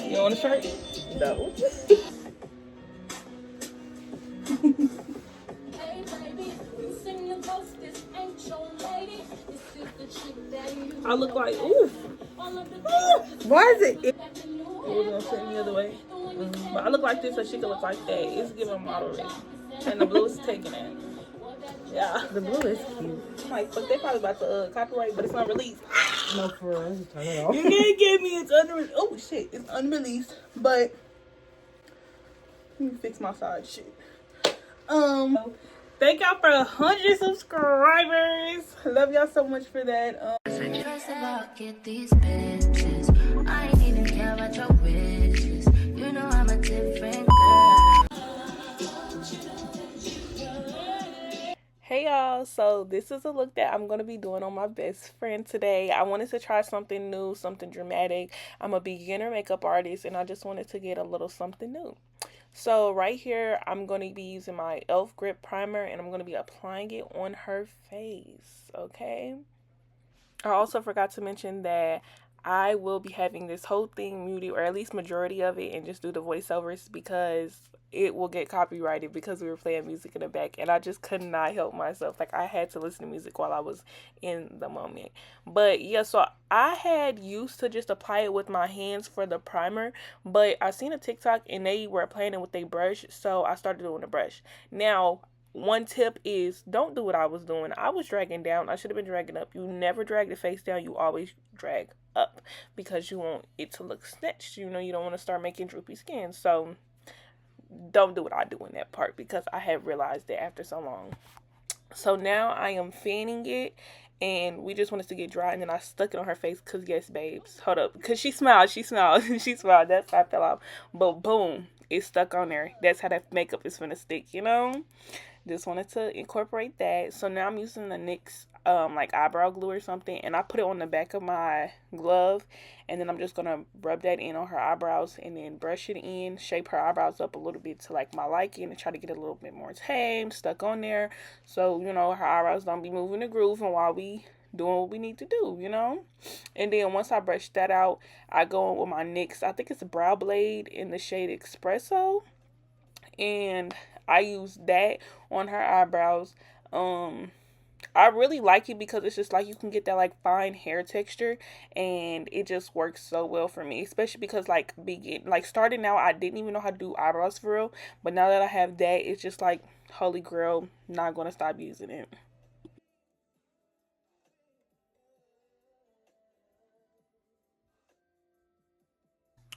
You want a shirt? No. I look like, ooh. Why is it? It was gonna sit the other way. But I look like this so she can look like that. It's giving model race. And the blue is taking it. Yeah. The blue is cute. I'm like, fuck, they probably about to copyright, but it's not released. No, for real. Turn it off. You can't get me. It's unreleased. Oh, shit. It's unreleased. But, let me fix my side shit. Thank y'all for 100 subscribers. Love y'all so much for that. First of all, get these bitches. I ain't even care about your wishes. You know I'm a different girl. Hey y'all, so this is a look that I'm going to be doing on my best friend today. I wanted to try something new, something dramatic. I'm a beginner makeup artist and I just wanted to get a little something new. So right here, I'm going to be using my e.l.f. Grip Primer and I'm going to be applying it on her face, okay? I also forgot to mention that I will be having this whole thing muted, or at least majority of it, and just do the voiceovers because it will get copyrighted because we were playing music in the back and I just could not help myself. Like, I had to listen to music while I was in the moment. But yeah, so I had used to just apply it with my hands for the primer, but I seen a TikTok and they were applying it with a brush, so I started doing the brush. Now, one tip is don't do what I was doing. I was dragging down. I should have been dragging up. You never drag the face down. You always drag up because you want it to look snatched. You know, you don't want to start making droopy skin. So don't do what I do in that part because I have realized that after so long. So now I am fanning it and we just wanted to get dry and then I stuck it on her face because yes, babes. Hold up. Because she smiled. She smiled. She smiled. That's how I fell off. But boom. It's stuck on there. That's how that makeup is gonna stick, you know? Just wanted to incorporate that. So now I'm using the NYX like eyebrow glue or something, and I put it on the back of my glove, and then I'm just gonna rub that in on her eyebrows and then brush it in, shape her eyebrows up a little bit to like my liking and try to get it a little bit more tame, stuck on there, so you know her eyebrows don't be moving the groove and while we doing what we need to do, you know. And then once I brush that out, I go in with my NYX, I think it's a brow blade in the shade Espresso, and I use that on her eyebrows. I really like it because it's just like you can get that like fine hair texture and it just works so well for me, especially because like starting out I didn't even know how to do eyebrows for real, but now that I have that, it's just like holy grail, not gonna stop using it.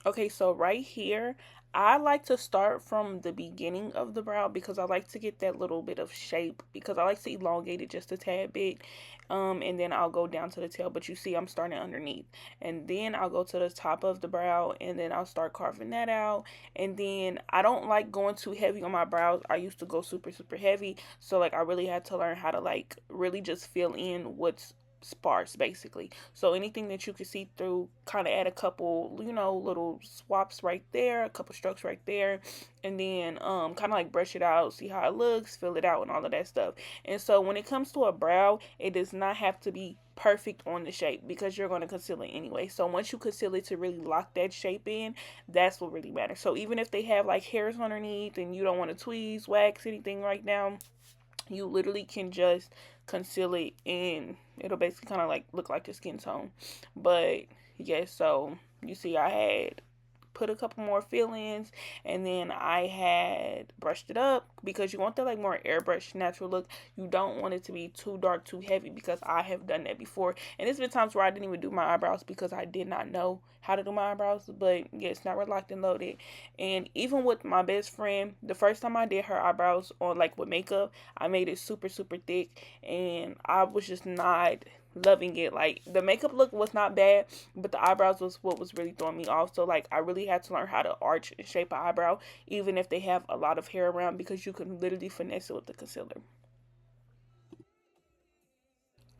Okay, so right here, I like to start from the beginning of the brow because I like to get that little bit of shape because I like to elongate it just a tad bit. And then I'll go down to the tail, but you see I'm starting underneath. And then I'll go to the top of the brow and then I'll start carving that out. And then I don't like going too heavy on my brows. I used to go super, super heavy. So like I really had to learn how to like really just fill in what's sparse basically. So anything that you can see through, kind of add a couple, you know, little swaps right there, a couple strokes right there, and then kind of like brush it out, see how it looks, fill it out and all of that stuff. And so when it comes to a brow, it does not have to be perfect on the shape because you're going to conceal it anyway. So once you conceal it to really lock that shape in, that's what really matters. So even if they have like hairs underneath and you don't want to tweeze, wax, anything right now, you literally can just conceal it and it'll basically kind of like look like your skin tone. But yeah, so you see I had put a couple more fill-ins and then I had brushed it up because you want that like more airbrush natural look. You don't want it to be too dark, too heavy, because I have done that before and there's been times where I didn't even do my eyebrows because I did not know how to do my eyebrows. But yes, now we're locked and loaded. And even with my best friend, the first time I did her eyebrows on like with makeup, I made it super, super thick and I was just not loving it. Like the makeup look was not bad, but the eyebrows was what was really throwing me off. So like I really had to learn how to arch and shape an eyebrow even if they have a lot of hair around, because you can literally finesse it with the concealer.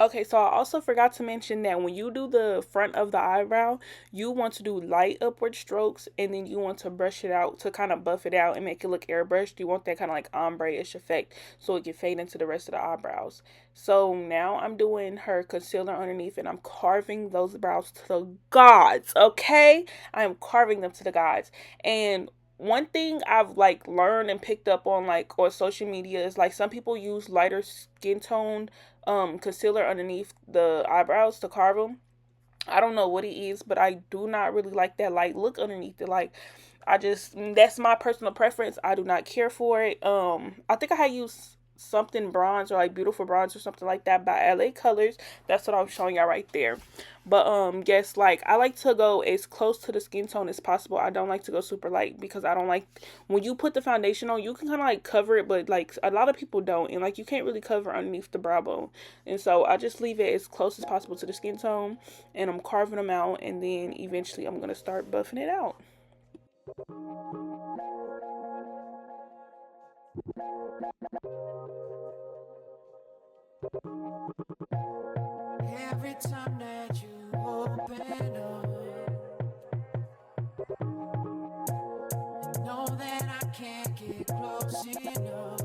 Okay, so I also forgot to mention that when you do the front of the eyebrow, you want to do light upward strokes, and then you want to brush it out to kind of buff it out and make it look airbrushed. You want that kind of like ombre-ish effect so it can fade into the rest of the eyebrows. So now I'm doing her concealer underneath, and I'm carving those brows to the gods, okay? I am carving them to the gods. And one thing I've like learned and picked up on like on social media is like some people use lighter skin tone concealer underneath the eyebrows to carve them. I don't know what it is, but I do not really like that light look underneath it. Like, I just, that's my personal preference. I do not care for it. I think I had used something bronze or like beautiful bronze or something like that by LA Colors. That's what I'm showing y'all right there. But yes, like I like to go as close to the skin tone as possible. I don't like to go super light because I don't like when you put the foundation on, you can kind of like cover it, but like a lot of people don't, and like you can't really cover underneath the brow bone. And so I just leave it as close as possible to the skin tone, and I'm carving them out, and then eventually I'm gonna start buffing it out. Every time that you open up, know that I can't get close enough.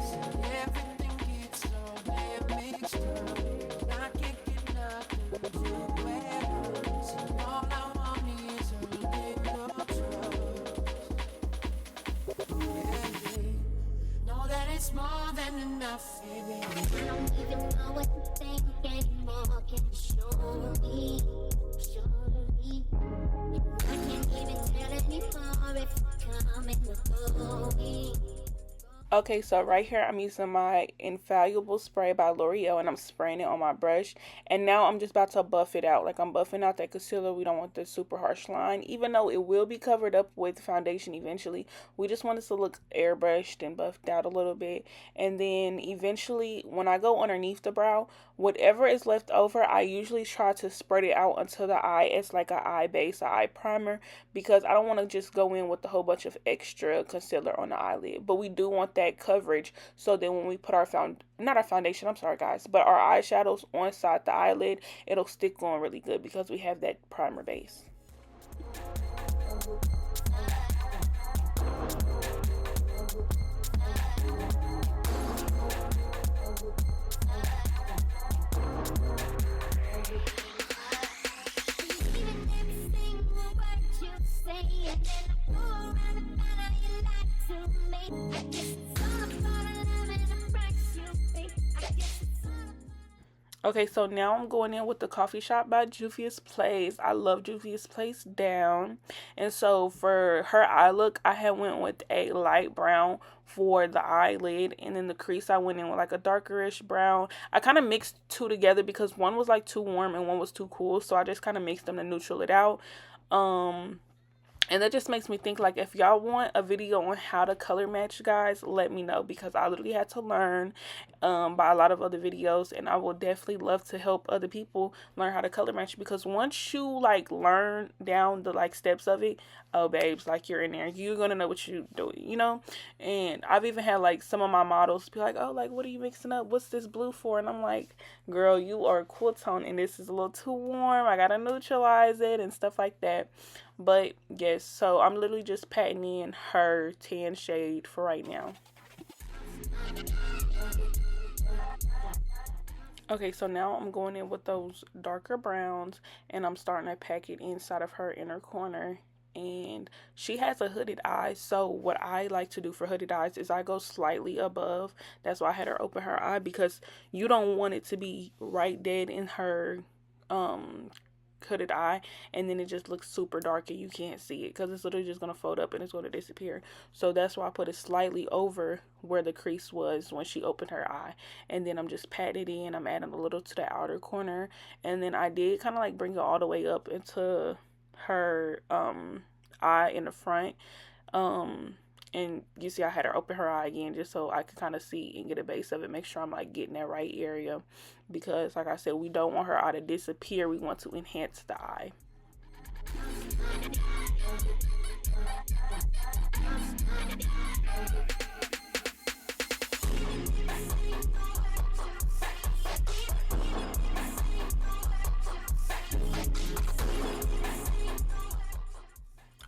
So everything gets slowly mixed up, and I can't get nothing to wear. So all I want is a little trust. Yeah. Know that it's more than enough, baby. I don't even know what to think anymore. Can you show me? Show me. I can't even tell anymore if you're coming or going. Okay, so right here I'm using my Infallible Spray by L'Oreal, and I'm spraying it on my brush. And now I'm just about to buff it out. Like, I'm buffing out that concealer. We don't want the super harsh line. Even though it will be covered up with foundation eventually, we just want it to look airbrushed and buffed out a little bit. And then eventually, when I go underneath the brow, whatever is left over, I usually try to spread it out onto the eye as like an eye base, an eye primer, because I don't want to just go in with a whole bunch of extra concealer on the eyelid. But we do want that coverage so that when we put our not our foundation, I'm sorry guys, but our eyeshadows on side the eyelid, it'll stick on really good because we have that primer base. Okay, so now I'm going in with the Coffee Shop by Juvia's Place. I love Juvia's Place down. And so for her eye look, I had went with a light brown for the eyelid, and then the crease I went in with like a darkerish brown. I kind of mixed two together because one was like too warm and one was too cool, so I just kind of mixed them to neutral it out. And that just makes me think, like, if y'all want a video on how to color match, guys, let me know, because I literally had to learn by a lot of other videos, and I will definitely love to help other people learn how to color match, because once you like learn down the like steps of it, oh babes, like you're in there, you're gonna know what you're doing, you know. And I've even had like some of my models be like, oh, like, what are you mixing up, what's this blue for? And I'm like, girl, you are a cool tone and this is a little too warm, I gotta neutralize it and stuff like that. But yes, so I'm literally just patting in her tan shade for right now. Okay, so now I'm going in with those darker browns, and I'm starting to pack it inside of her inner corner. And she has a hooded eye, so what I like to do for hooded eyes is I go slightly above. That's why I had her open her eye, because you don't want it to be right dead in her hooded eye, and then it just looks super dark and you can't see it, because it's literally just going to fold up and it's going to disappear. So that's why I put it slightly over where the crease was when she opened her eye, and then I'm just patting it in. I'm adding a little to the outer corner, and then I did kind of like bring it all the way up into her eye in the front. And you see I had her open her eye again just so I could kind of see and get a base of it, make sure I'm like getting that right area, because like I said, we don't want her eye to disappear, we want to enhance the eye.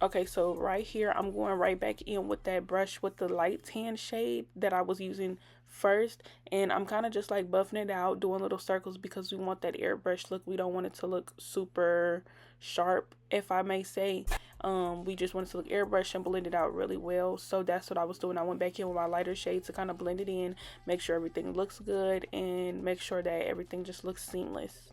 Okay, so right here, I'm going right back in with that brush with the light tan shade that I was using first. And I'm kind of just like buffing it out, doing little circles because we want that airbrush look. We don't want it to look super sharp, if I may say. We just want it to look airbrush and blend it out really well. So that's what I was doing. I went back in with my lighter shade to kind of blend it in, make sure everything looks good, and make sure that everything just looks seamless.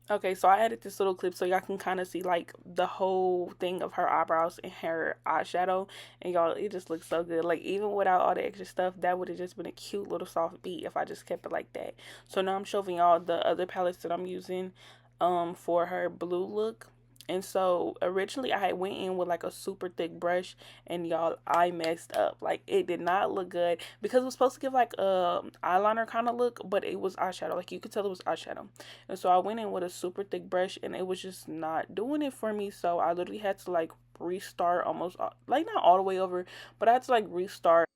Okay, so I added this little clip so y'all can kind of see like the whole thing of her eyebrows and her eyeshadow. And y'all, it just looks so good. Like even without all the extra stuff, that would have just been a cute little soft beat if I just kept it like that. So now I'm showing y'all the other palettes that I'm using for her blue look. And so originally I had went in with like a super thick brush, and y'all, I messed up. Like it did not look good because it was supposed to give like a eyeliner kind of look, but it was eyeshadow. Like you could tell it was eyeshadow. And so I went in with a super thick brush, and it was just not doing it for me. So I literally had to like restart almost, like not all the way over, but I had to like restart.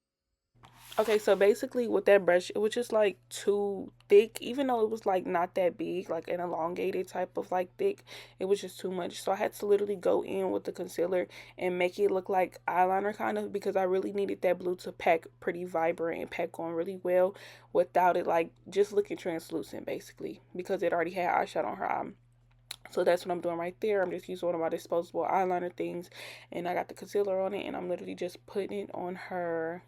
Okay, so basically with that brush, it was just like too thick, even though it was like not that big, like an elongated type of like thick, it was just too much. So I had to literally go in with the concealer and make it look like eyeliner kind of, because I really needed that blue to pack pretty vibrant and pack on really well without it like just looking translucent basically, because it already had eyeshadow on her eye. So that's what I'm doing right there. I'm just using one of my disposable eyeliner things, and I got the concealer on it, and I'm literally just putting it on her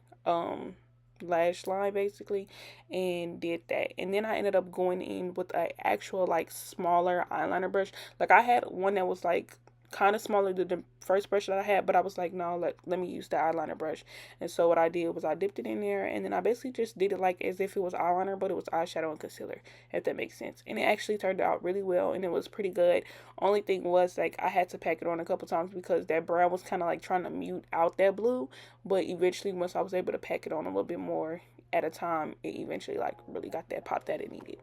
lash line basically, and did that. And then I ended up going in with a actual like smaller eyeliner brush. Like I had one that was like kind of smaller than the first brush that I had, but I was like, no, let me use the eyeliner brush. And so what I did was I dipped it in there, and then I basically just did it like as if it was eyeliner, but it was eyeshadow and concealer, if that makes sense. And it actually turned out really well, and it was pretty good. Only thing was like I had to pack it on a couple times because that brown was kind of like trying to mute out that blue, but eventually once I was able to pack it on a little bit more at a time, it eventually like really got that pop that it needed.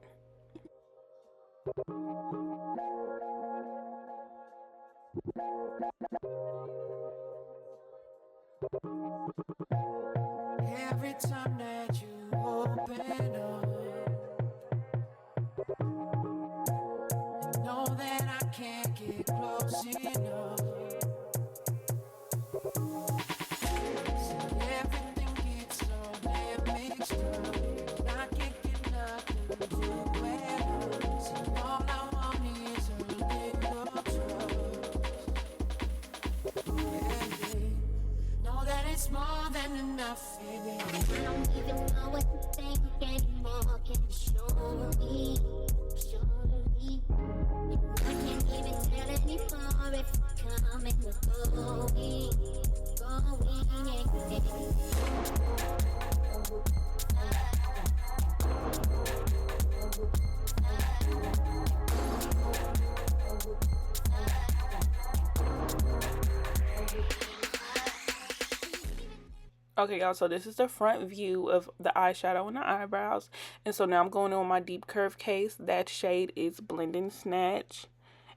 Every time that you open up, I know that I can't get close enough. So everything gets so damn mixed up. I can't get nothing to wear. So all I want is a little trust. Yeah. Know that it's more than enough, baby. I don't even know what to think anymore. Can you show me? Show me. before if we're coming or going, Okay, y'all, so this is the front view of the eyeshadow and the eyebrows. And so now I'm going in with my deep curve case. That shade is Blending Snatch.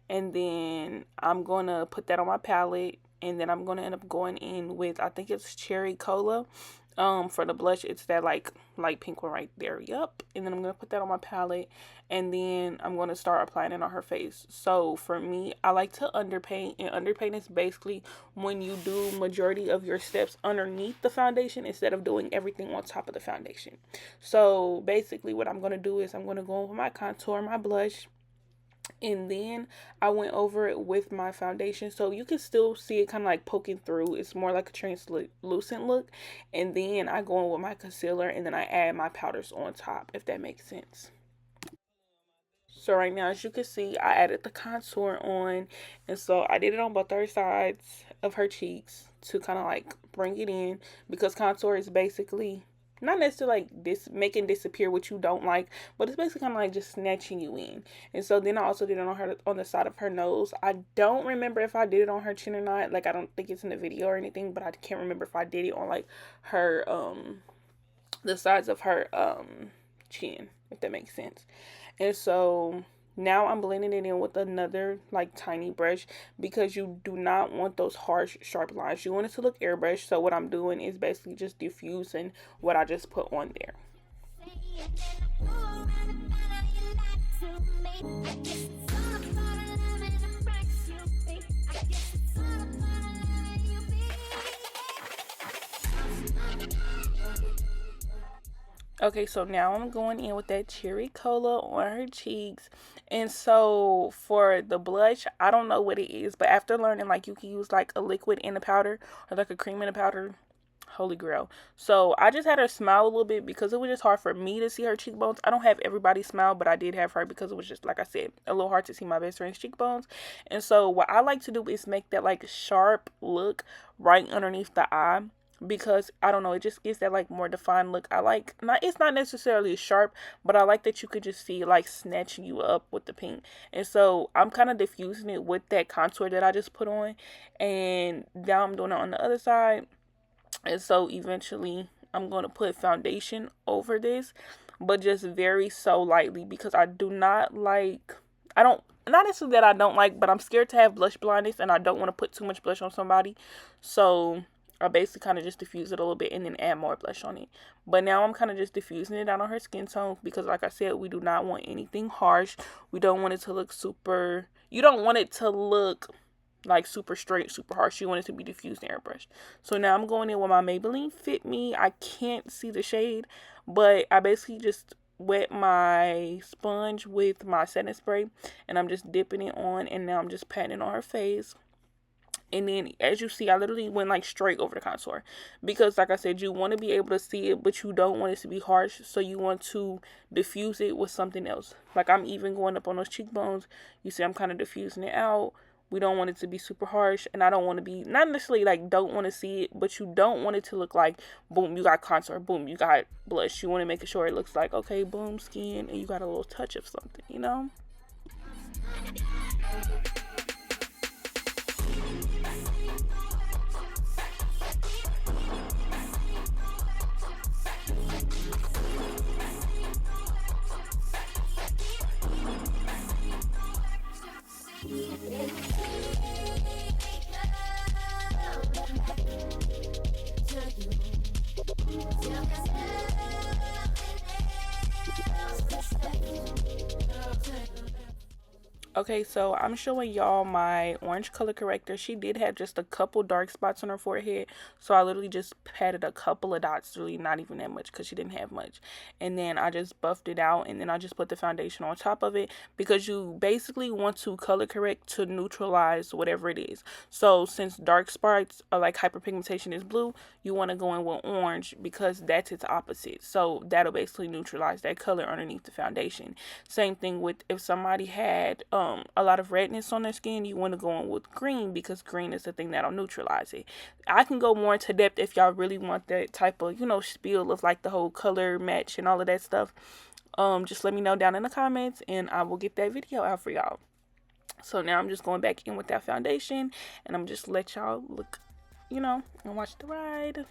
And then I'm going to put that on my palette. And then I'm going to end up going in with, I think it's Cherry Cola. For the blush, it's that like light pink one right there. Yup. And then I'm going to put that on my palette. And then I'm going to start applying it on her face. So for me, I like to underpaint. And underpaint is basically when you do majority of your steps underneath the foundation instead of doing everything on top of the foundation. So basically what I'm going to do is I'm going to go over my contour, my blush. And then I went over it with my foundation, so you can still see it kind of like poking through. It's more like a translucent look. And then I go in with my concealer, and then I add my powders on top, if that makes sense. So right now, as you can see, I added the contour on, and so I did it on both her sides of her cheeks to kind of like bring it in, because contour is basically not necessarily like this making disappear what you don't like, but it's basically kind of like just snatching you in. And so then I also did it on her, on the side of her nose. I don't remember if I did it on her chin or not. Like, I don't think it's in the video or anything, but I can't remember if I did it on like her the sides of her chin, if that makes sense. And so now I'm blending it in with another like tiny brush, because you do not want those harsh sharp lines. You want it to look airbrushed. So what I'm doing is basically just diffusing what I just put on there. Okay, so now I'm going in with that Cherry Cola on her cheeks. And so for the blush, I don't know what it is, but after learning like you can use like a liquid in a powder or like a cream in a powder, holy grail. So I just had her smile a little bit because it was just hard for me to see her cheekbones. I don't have everybody smile, but I did have her because it was just, like I said, a little hard to see my best friend's cheekbones. And so what I like to do is make that like sharp look right underneath the eye, because I don't know, it just gives that like more defined look. I like, not, it's not necessarily sharp, but I like that you could just see like snatching you up with the pink. And so I'm kind of diffusing it with that contour that I just put on, and now I'm doing it on the other side. And so eventually I'm going to put foundation over this, but just very so lightly, because I do not like, I don't, not necessarily that I don't like, but I'm scared to have blush blindness, and I don't want to put too much blush on somebody. So I basically kind of just diffuse it a little bit and then add more blush on it. But now I'm kind of just diffusing it out on her skin tone, because like I said, we do not want anything harsh. We don't want it to look super, you don't want it to look like super straight, super harsh. You want it to be diffused and airbrushed. So now I'm going in with my Maybelline Fit Me. I can't see the shade, but I basically just wet my sponge with my setting spray, and I'm just dipping it on, and now I'm just patting it on her face. And then as you see, I literally went like straight over the contour, because like I said, you want to be able to see it, but you don't want it to be harsh. So you want to diffuse it with something else. Like I'm even going up on those cheekbones. You see I'm kind of diffusing it out. We don't want it to be super harsh, and I don't want to be, not necessarily like don't want to see it, but you don't want it to look like, boom, you got contour, boom, you got blush. You want to make sure it looks like, okay, boom, skin, and you got a little touch of something, you know? Okay, so I'm showing y'all my orange color corrector. She did have just a couple dark spots on her forehead, so I literally just patted a couple of dots, really not even that much, because she didn't have much. And then I just buffed it out, and then I just put the foundation on top of it, because you basically want to color correct to neutralize whatever it is. So since dark spots are like hyperpigmentation is blue, you want to go in with orange, because that's its opposite. So that'll basically neutralize that color underneath the foundation. Same thing with if somebody had a lot of redness on their skin, you want to go in with green, because green is the thing that'll neutralize it. I can go more into depth if y'all really want that type of, spiel of like the whole color match and all of that stuff. Just let me know down in the comments and I will get that video out for y'all. So now I'm just going back in with that foundation, and I'm just let y'all look, and watch the ride.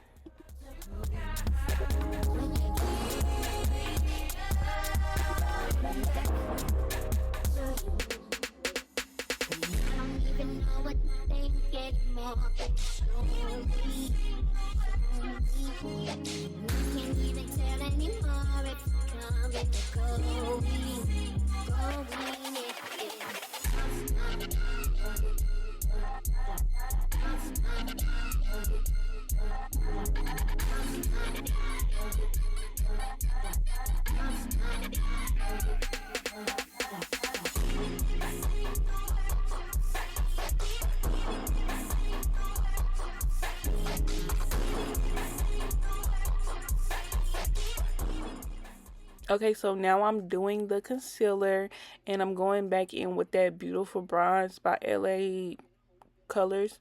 Okay, so now I'm doing the concealer, and I'm going back in with that Beautiful Bronze by LA Colors,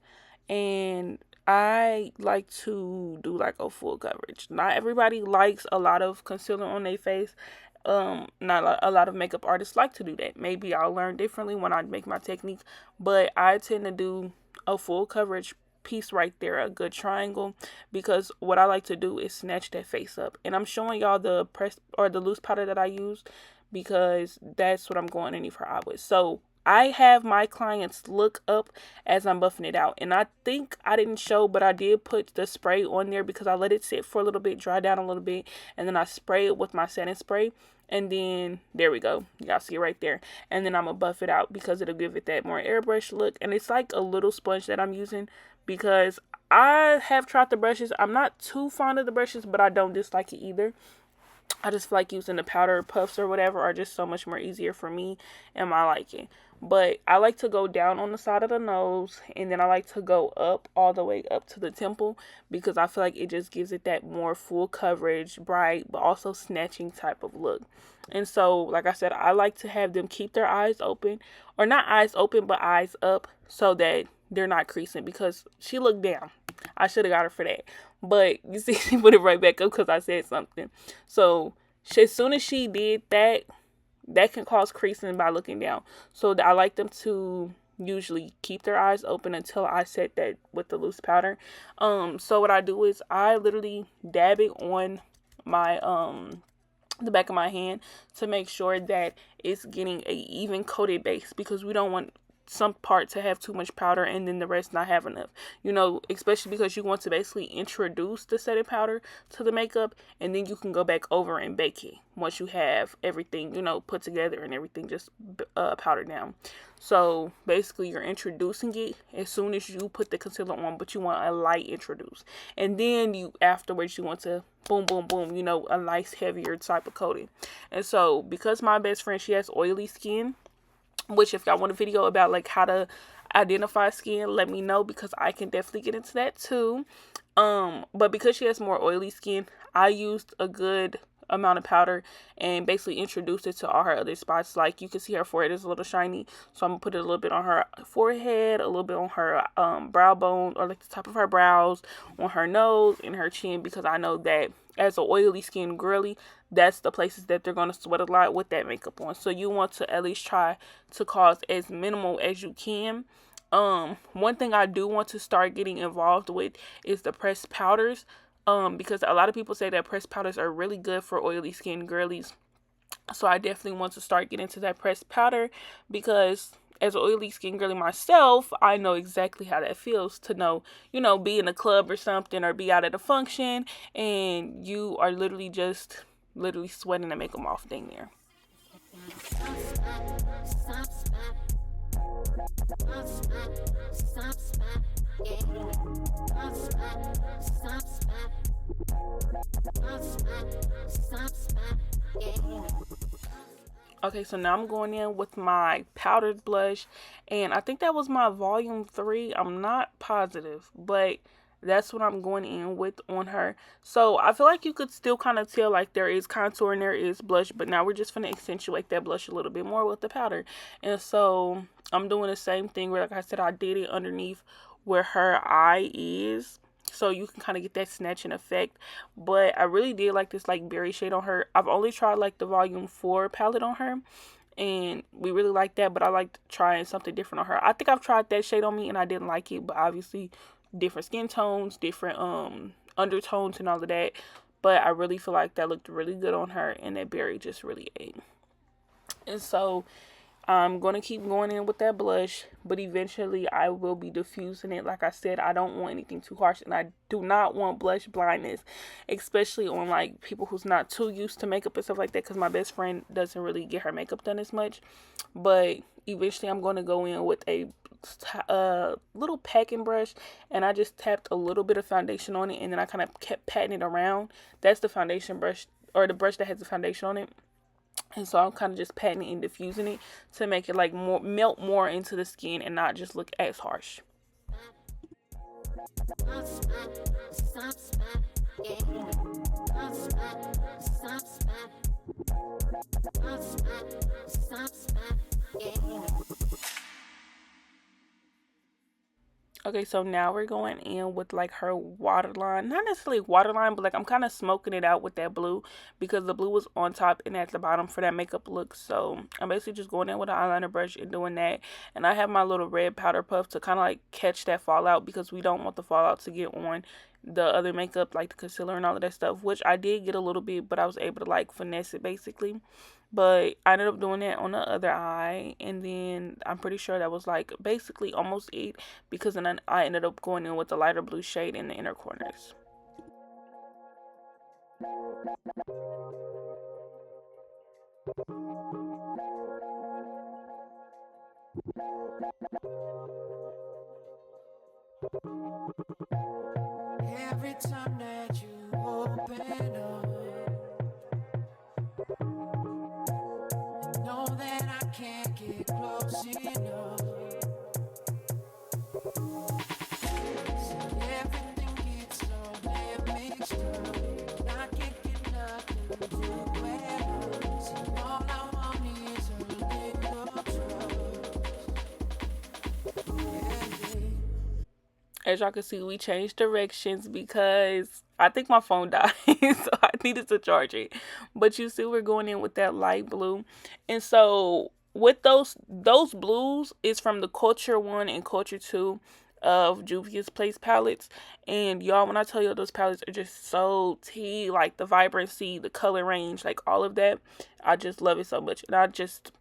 and I like to do like a full coverage. Not everybody likes a lot of concealer on their face. Not a lot of makeup artists like to do that. Maybe I'll learn differently when I make my techniques, but I tend to do a full coverage piece right there, a good triangle, because what I like to do is snatch that face up. And I'm showing y'all the press or the loose powder that I use, because that's what I'm going underneath her eye with. So I have my clients look up as I'm buffing it out, and I think I didn't show, but I did put the spray on there because I let it sit for a little bit, dry down a little bit, and then I spray it with my setting spray, and then there we go, y'all see it right there. And then I'm gonna buff it out because it'll give it that more airbrush look. And it's like a little sponge that I'm using, because I have tried the brushes. I'm not too fond of the brushes, but I don't dislike it either. I just feel like using the powder puffs or whatever are just so much more easier for me and my liking. But I like to go down on the side of the nose, and then I like to go up all the way up to the temple, because I feel like it just gives it that more full coverage, bright, but also snatching type of look. And so, like I said, I like to have them keep their eyes open, or not eyes open, but eyes up, so that they're not creasing, because she looked down. I should have got her for that. But you see, she put it right back up because I said something. So as soon as she did that, that can cause creasing by looking down. So I like them to usually keep their eyes open until I set that with the loose powder. So what I do is I literally dab it on my the back of my hand to make sure that it's getting a even coated base, because we don't want some part to have too much powder and then the rest not have enough, especially because you want to basically introduce the setting powder to the makeup, and then you can go back over and bake it once you have everything put together and everything just powdered down. So basically you're introducing it as soon as you put the concealer on, but you want a light introduce, and then you afterwards you want to boom boom boom, a nice heavier type of coating. And so because my best friend, she has oily skin, which if y'all want a video about like how to identify skin, let me know, because I can definitely get into that too. But because she has more oily skin, I used a good amount of powder and basically introduced it to all her other spots. Like you can see her forehead is a little shiny, so I'm gonna put it a little bit on her forehead, a little bit on her brow bone, or like the top of her brows, on her nose and her chin, because I know that as an oily skin girly, that's the places that they're going to sweat a lot with that makeup on. So you want to at least try to cause as minimal as you can. One thing I do want to start getting involved with is the pressed powders, because a lot of people say that pressed powders are really good for oily skin girlies. So I definitely want to start getting into that pressed powder, because as an oily skin girly myself, I know exactly how that feels to know, be in a club or something, or be out at a function, and you are literally sweating to make them off thing there. Okay, so now I'm going in with my powdered blush, and I think that was my volume 3. I'm not positive, but That's what I'm going in with on her. So I feel like you could still kind of tell like there is contour and there is blush, but now we're just going to accentuate that blush a little bit more with the powder. And so I'm doing the same thing where, like I said, I did it underneath where her eye is, so you can kind of get that snatching effect. But I really did like this like berry shade on her. I've only tried like the volume 4 palette on her, and we really like that, but I liked trying something different on her. I think I've tried that shade on me and I didn't like it, but obviously different skin tones, different undertones and all of that. But I really feel like that looked really good on her, and that berry just really ate. And so I'm going to keep going in with that blush, but eventually I will be diffusing it. Like I said, I don't want anything too harsh, and I do not want blush blindness, especially on like people who's not too used to makeup and stuff like that, because my best friend doesn't really get her makeup done as much. But eventually I'm going to go in with a little packing brush, and I just tapped a little bit of foundation on it, and then I kind of kept patting it around. That's the foundation brush, or the brush that has the foundation on it. And so I'm kind of just patting it and diffusing it to make it like more melt more into the skin and not just look as harsh. Okay, so now we're going in with like her waterline. Not necessarily waterline, but like I'm kind of smoking it out with that blue, because the blue was on top and at the bottom for that makeup look. So I'm basically just going in with an eyeliner brush and doing that. And I have my little red powder puff to kind of like catch that fallout, because we don't want the fallout to get on the other makeup, like the concealer and all of that stuff, which I did get a little bit, but I was able to like finesse it basically. But I ended up doing that on the other eye, and then I'm pretty sure that was like basically almost it, because then I ended up going in with the lighter blue shade in the inner corners. Every time that you open up, know that I can't get close enough. See, everything gets so damn mixed up. I can't get nothing to wear. See, all I want is a little trust. Yeah. As y'all can see, we changed directions because I think my phone died, so I needed to charge it. But you see, we're going in with that light blue. And so with those blues is from the Culture 1 and Culture 2 of Juvia's Place palettes. And y'all, when I tell you those palettes are just so tea, like the vibrancy, the color range, like all of that, I just love it so much. And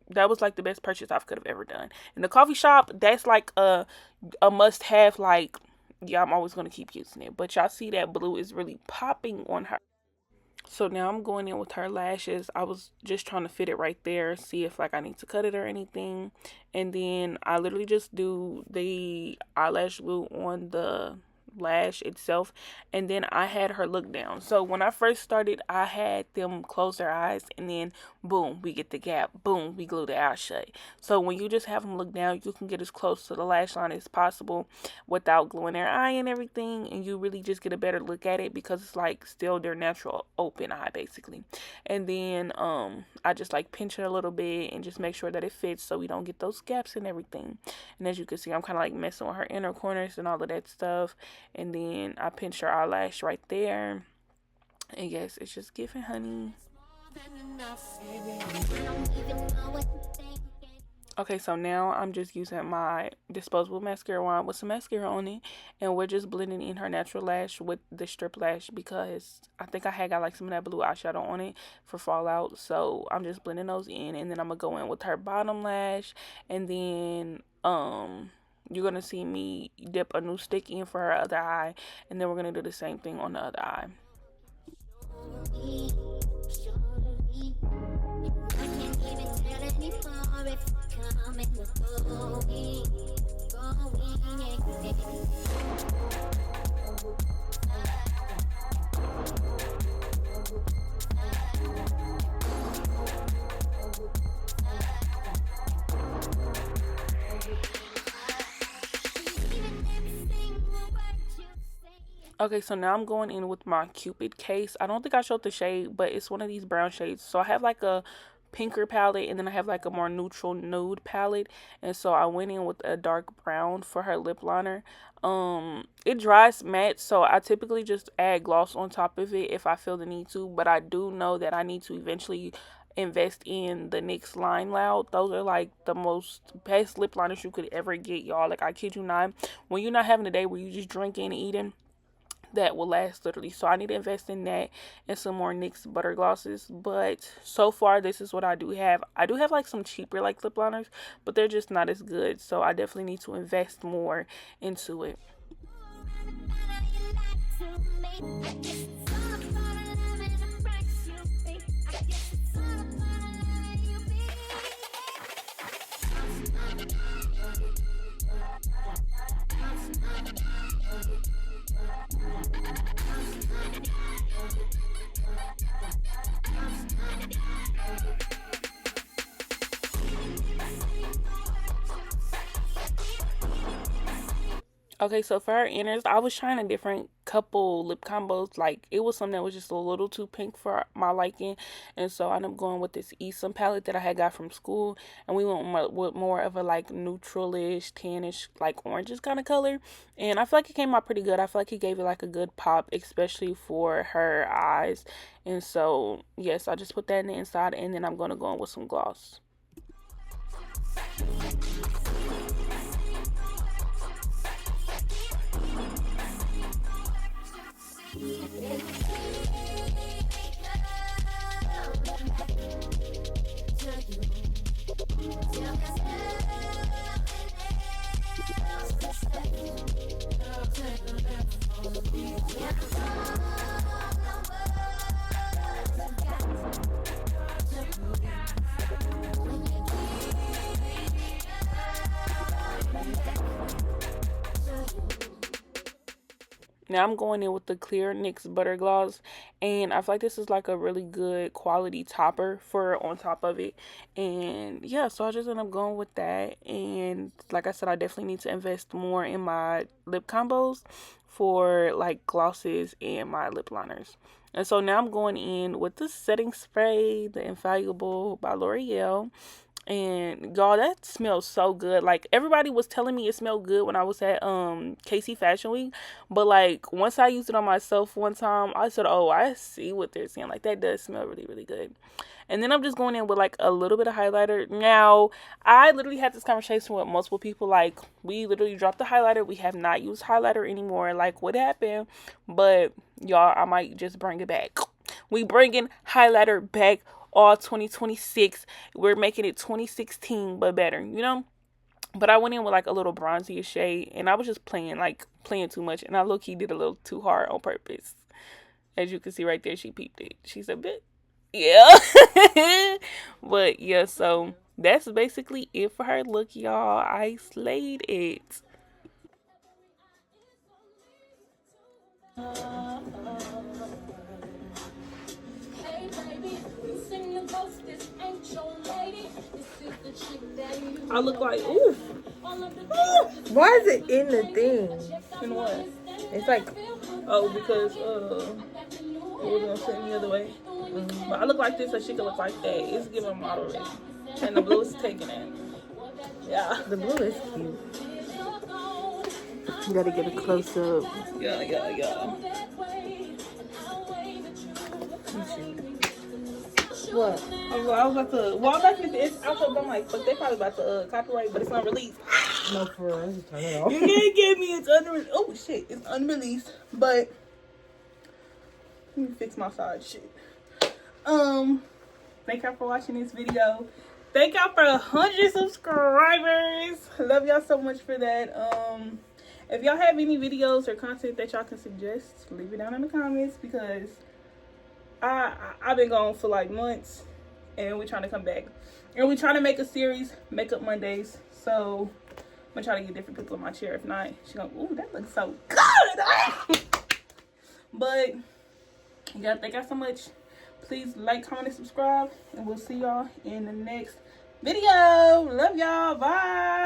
that was like the best purchase I could have ever done. In the coffee shop, that's like a must have. Like, yeah, I'm always going to keep using it. But y'all see that blue is really popping on her. So now I'm going in with her lashes. I was just trying to fit it right there, see if like I need to cut it or anything. And then I literally just do the eyelash glue on the lash itself, and then I had her look down. So when I first started, I had them close their eyes, and then boom, we get the gap, boom, we glue the eye shut. So when you just have them look down, you can get as close to the lash line as possible without gluing their eye and everything, and you really just get a better look at it, because it's like still their natural open eye basically. And then I just like pinch it a little bit and just make sure that it fits, so we don't get those gaps and everything. And as you can see, I'm kind of like messing with her inner corners and all of that stuff. And then I pinched her eyelash right there. And yes, it's just giving, honey. Okay, so now I'm just using my disposable mascara wand with some mascara on it, and we're just blending in her natural lash with the strip lash, because I think I had got like some of that blue eyeshadow on it for fallout. So I'm just blending those in, and then I'm gonna go in with her bottom lash, and then you're gonna see me dip a new stick in for her other eye, and then we're gonna do the same thing on the other eye. Okay, so now I'm going in with my Cupid case. I don't think I showed the shade, but it's one of these brown shades. So I have like a pinker palette, and then I have like a more neutral nude palette. And so I went in with a dark brown for her lip liner. It dries matte, so I typically just add gloss on top of it if I feel the need to. But I do know that I need to eventually invest in the NYX Line Loud. Those are like the most best lip liners you could ever get, y'all. Like, I kid you not. When you're not having a day where you just drinking and eating, that will last literally. So I need to invest in that and some more NYX butter glosses. But so far, this is what I do have. I do have like some cheaper like lip liners, but they're just not as good. So I definitely need to invest more into it. Okay, so for her inners, I was trying a different couple lip combos. Like, it was something that was just a little too pink for my liking. And so I ended up going with this Esom palette that I had got from school. And we went with more of a, like, neutralish, tannish, like, oranges kind of color. And I feel like it came out pretty good. I feel like it gave it, like, a good pop, especially for her eyes. And so, yes, I just put that in the inside. And then I'm going to go in with some gloss. Now I'm going in with the clear NYX Butter Gloss, and I feel like this is like a really good quality topper for on top of it. And yeah, so I just end up going with that. And like I said, I definitely need to invest more in my lip combos for like glosses and my lip liners. And so now I'm going in with the setting spray, the Infallible by L'Oreal. And y'all, that smells so good. Like, everybody was telling me it smelled good when I was at KC Fashion Week, but like once I used it on myself one time, I said, oh, I see what they're saying. Like, that does smell really, really good. And then I'm just going in with like a little bit of highlighter. Now, I literally had this conversation with multiple people. Like, we literally dropped the highlighter. We have not used highlighter anymore. Like, what happened? But y'all, I might just bring it back. We bringing highlighter back all 2026. We're making it 2016 but better, you know. But I went in with like a little bronzy shade, and I was just playing too much, and I low-key did a little too hard on purpose. As you can see right there, she peeped it. She's a bit, yeah. But yeah, so that's basically it for her look, y'all. I slayed it. I look like, ooh. Why is it in the thing? In what? It's like, Oh, because it was gonna sit the other way. But I look like this, so she could look like that. It's giving model ready. And the blue is taking it. Yeah. the blue is cute. You gotta get a close up. Yeah. What? I was about to, well, I'm about to get this outfit, but I'm like, fuck, they probably about to copyright, but it's unreleased. No, for real. Turn it off. You can't get me, it's unreleased. Oh, shit, it's unreleased. But, let me fix my side shit. Thank y'all for watching this video. Thank y'all for 100 subscribers. Love y'all so much for that. If y'all have any videos or content that y'all can suggest, leave it down in the comments, because I've been gone for like months, and we're trying to come back. And we're trying to make a series, Makeup Mondays. So I'm gonna try to get different people in my chair. If not, she's gonna, ooh, that looks so good. But yeah, thank y'all so much. Please like, comment, and subscribe, and we'll see y'all in the next video. Love y'all. Bye.